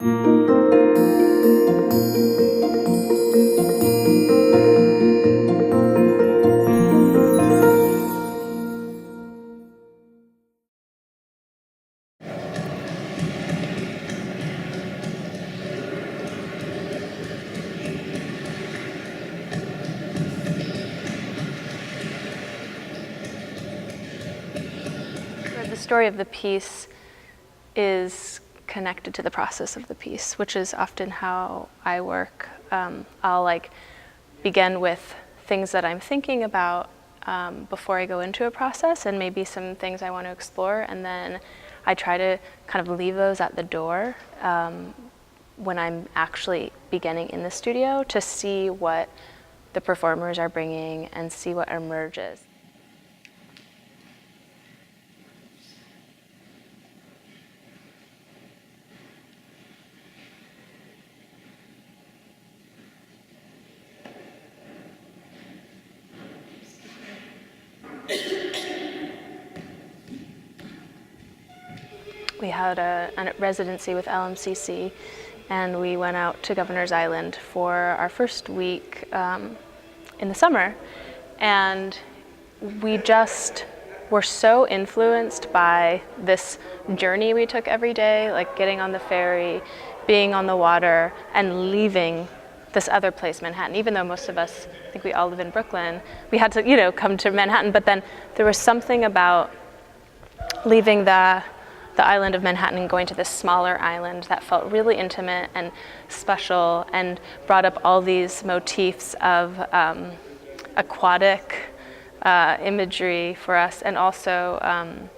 The story of the piece is connected to the process of the piece, which is often how I work. I'll begin with things that I'm thinking about before I go into a process, and maybe some things I want to explore, and then I try to kind of leave those at the door when I'm actually beginning in the studio to see what the performers are bringing and see what emerges. We had a residency with LMCC, and we went out to Governor's Island for our first week in the summer, and we just were so influenced by this journey we took every day, like getting on the ferry, being on the water, and leaving this other place, Manhattan. Even though most of us, I think we all live in Brooklyn, we had to, come to Manhattan, but then there was something about leaving the island of Manhattan and going to this smaller island that felt really intimate and special and brought up all these motifs of aquatic imagery for us, and also, and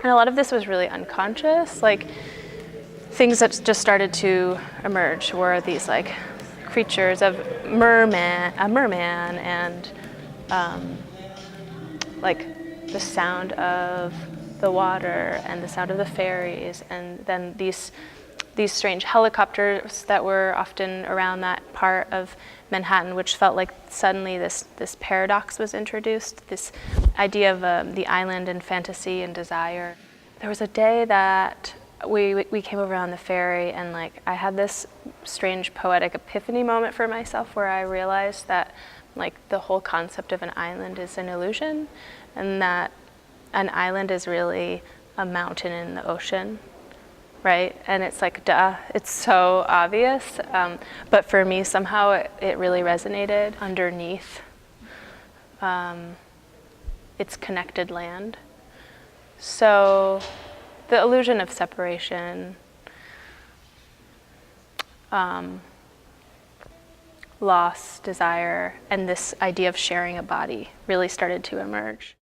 a lot of this was really unconscious, things that just started to emerge were these creatures of a merman and the sound of the water and the sound of the ferries, and then these strange helicopters that were often around that part of Manhattan, which felt like suddenly this paradox was introduced, this idea of the island and fantasy and desire. There was a day that we came over on the ferry, and I had this strange poetic epiphany moment for myself where I realized that the whole concept of an island is an illusion, and that an island is really a mountain in the ocean, right? And it's duh, it's so obvious, but for me somehow it really resonated underneath its connected land. So the illusion of separation, loss, desire, and this idea of sharing a body really started to emerge.